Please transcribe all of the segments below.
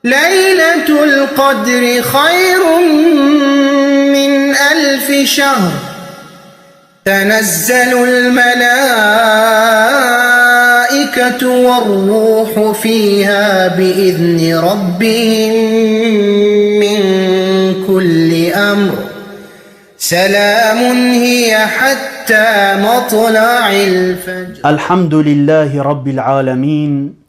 ليلة القدر خير من 1000 شهر تنزل الملائكة والروح فيها بإذن ربهم من كل أمر سلام هي حتى مطلع الفجر. الحمد لله رب العالمين،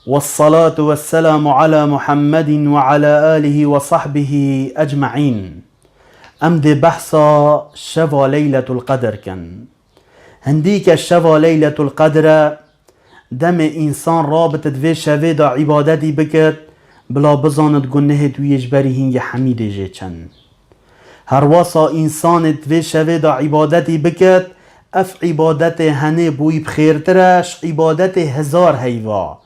والصلاة والسلام على محمد وعلى آله وصحبه أجمعين. أمد بحثا شفا ليلة القدر كن هنديك شفا ليلة القدر دم إنسان رابط دوی شوه دا عبادتی بکد بلا بزاند گنه تویش بری هنگ حمیده جه چن. هر واسا انسان دوی شوه دا عبادتی بکد اف عبادت هنه بوی بخیرترش عبادت 1000 هیوا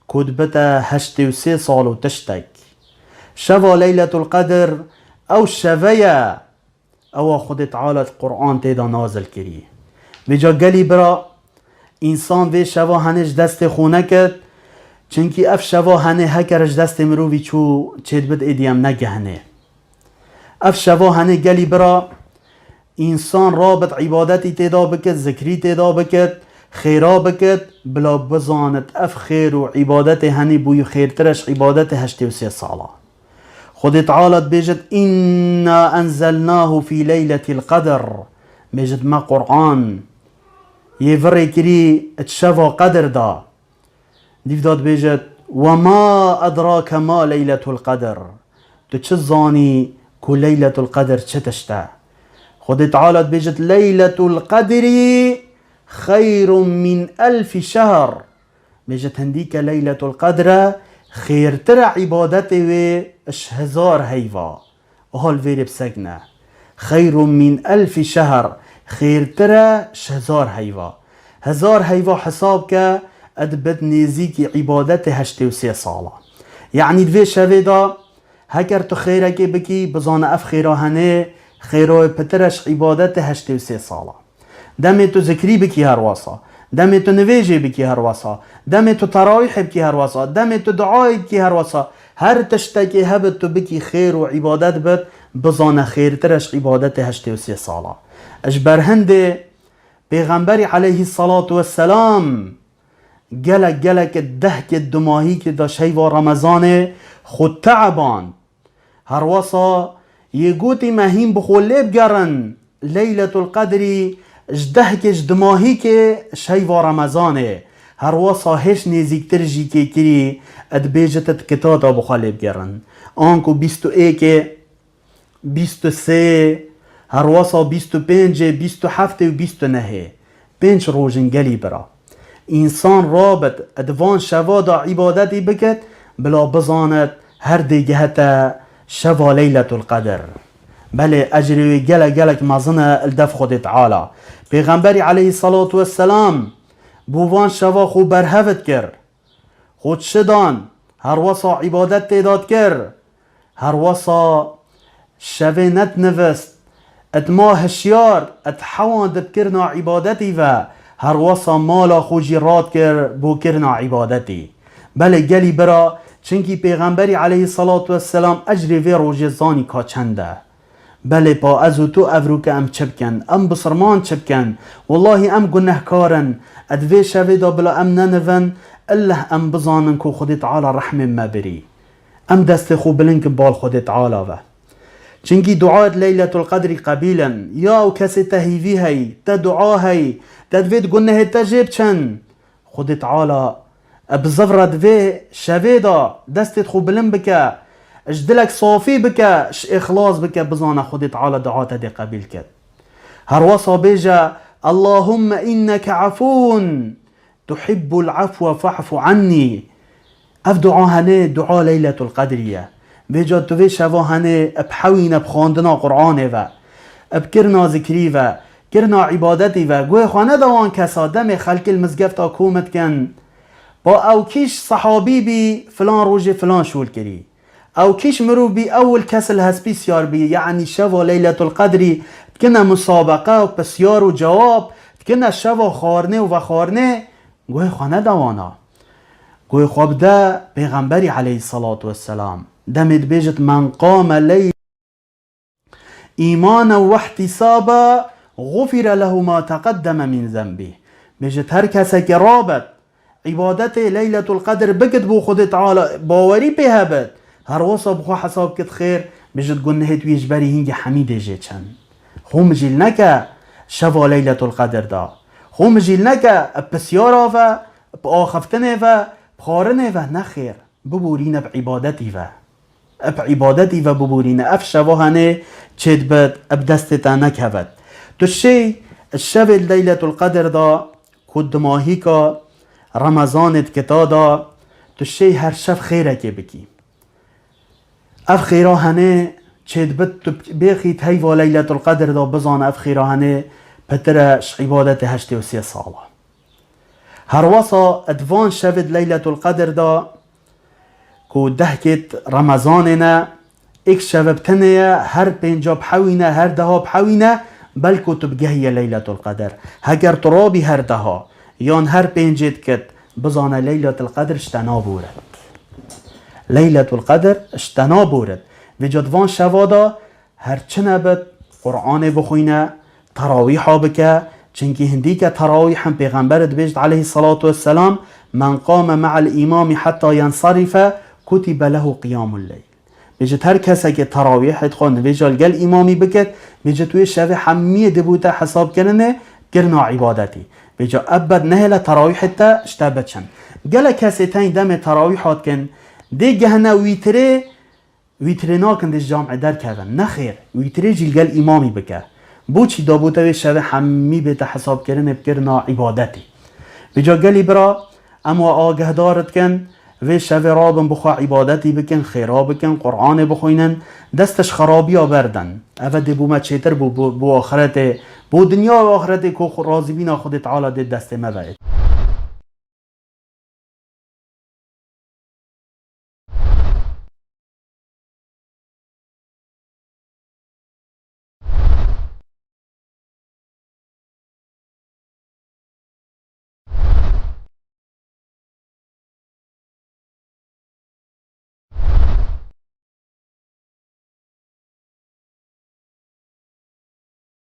کدبتا 83 سال و تشتک. شفا ليلة القدر او شوه او خود تعالى قرآن تیدا نازل کری بجا گلی برا انسان وی شوا هنش دست خونه کد چنکی اف شوا هنه هکرش دست مروی چو چید بد ایدیم نگهنه. اف شوا هنه گلی برا انسان رابط عبادتی تیدا بکد ذکری تیدا بکد خیرا بکد بلا بزاند اف خیر و عبادت هنه بوی خیرترش عبادت 83 ساله. خود تعالى بيجد إنا أنزلناه في ليلة القدر بيجد ما قرآن يفري كري اتشفى قدر دا ديفداد بيجد وما أدراك ما ليلة القدر تشزاني كو ليلة القدر تشتشتا. خود تعالى بيجد ليلة القدر خير من 1000 شهر بيجد هنديك ليلة القدر خير ترى عبادته و 1000 هيوا وهال فيري بسجنة خير من 1000 شهر خير ترى 1000 هيوا 1000 هيوا حسابك ادبت نيزيك عبادته 83 صالة. يعني دوي شويدا هكر تو خيرك بكي بزان اف خيرا هنه خيرا بترش عبادته 83 صالة. دمي تو ذكري بكي هرواسا دمي تو نويجي بكي هرواسا دمي تو تراويح بكي هرواسا دمي تو دعاي بكي هرواسا هر تشتكي هبت تو بكي خير و عبادت بد بزان خير ترش عبادته 83 صالة. اجبر هنده پیغمبری علیه الصلاة والسلام گلک دهک دماهی که دا شیوا رمضان خود تعبان هر واسا یه گوتی مهیم بخوله بگرن لیلة القدری جدهک دماهی که شیوا رمضانه هر واسا هش نیزیکتر جی که کری ادبیجتت کتاتا بخوله بگرن آنکو 21 23 هر واسا 25 27 و 29 5 روزن گلی برا انسان رابط ادوان شوا دا عبادتی بکد بلا بزاند هر دیگهتا شوا لیلة القدر بله اجری گلک مزنه الدف خود تعالی. پیغمبری علیه الصلاة والسلام بوان شوا خو برهفت کر خود شدان هر واسا عبادت تیداد کر هر واسا شوه نت نوست اتما هشیار اتحواند بکرنا عبادتی و هر واسا مالا خوجی راد کر بو کرنا عبادتی. بله گلی برا چنکی پیغمبری علیه الصلاة والسلام اجری وی روژه زانی کا چنده بله با ازو تو افرو که ام چبکن ام بسرمان چبکن والله ام گنهکارن ادوی شوه دا بلا ام ننون الله ام بزانن کو خود تعالی رحم ما بری ام دست خو بلنک بال خود تعالی و چنگی دعات لیلة القدر قبیلا یا او کسی تهیوی هی تا دعا هی تا دوید گنه تجیب چن خود تعالی بزفر دوی شوه دا دستت خو بلن بکه اجدلك صافي بك اخلاص بك بزانا خود تعالى دعاته دي قبيل كد. هر وصا بيجا اللهم انك عفو تحب العفو فاعف عني اف دعا هنه دعا ليلة القدرية بيجا توي شوا هنه بحوين بخاندنا قرآن و بكرنا ذكري و كرنا عبادتي و گوه خانه دوان كسا دم خلق المزگفتا کومت کن با او کیش صحابي بي فلان روج فلان شول كري او كيش مرو بي اول كسل هسبي سيار بي يعني شوا ليلة القدر كنا مسابقة وبسيار وجواب كنا شوا خارنه و خارنه گوه خانه دوانا گوی خواب ده پیغمبری علیه الصلاة والسلام دمید بیجت من قام لیل ایمانا و احتسابا غفر له ما تقدم من ذنبه. بیجت هر کسی که رابط عبادت لیلت القدر بکد بو خود تعالی باوری به هبت هر وصا بخوا حساب کد خیر بیجت گنهت ویش بری هنگ حمیده جه چند خوم جیل نکه شوا لیلت القدر دا خوم جیل نکه بسیار آفا بآخفتنه و بخارنه و نخیر ببورین بعبادتی و بعبادتی و ببورین اف شواهنه چید بد اب دستتا نکهود تو شی الشب لیلت القدر دا کد ماهی که رمضانت کتا دا تو شی هر شب خیره که بکی اف خیره هنه چید بد تو بخید هی و لیلت القدر دا بزان اف خیره هنه پترش عبادت 83 ساله هر وصا ادوان شبد لیلت القدر دا کو دهکت رمضاننا ایک شب تنه هر پنجا بحوینه هر دها بحوینه بلکو تبگهی لیلت القدر هگر ترابی هر دها یان هر پنجت کت بزانه لیلت القدر اشتنا بورد لیلت القدر اشتنا بورد و جدوان شوادا هر چنه بد قرآن بخوینه تراویحا بکه چنکی هندی که تراویح هم پیغمبرت بیشت علیه الصلاة والسلام من قام مع الامام حتی ینصرف کتب له قیام اللیل بیجت هر کسی که تراویحت خوند بیجال گل امامی بکد بیجت توی شب حمیه دبوتا حساب کرنه گرنا عبادتی بیجا ابد نهل تراویحت تا اشتابت چند گل کسی تین دم تراویحات کن دی گهنه ویتره ناکن دیش جامع در کردن نخیر ویتره جیل گل امامی بکه بو چی دابوتا به شب حمی بیتا حساب کرنه بکرنا عبادتی بیجا گلی برا اما آگه دارت کن و شب رابن بخوا عبادتی بکن خیرا بکن قرآن بخوینن دستش خرابی ها بردن اول بو ما چیتر بو آخرت بو دنیا و آخرت که راضی بینا خود تعالی دست ما باید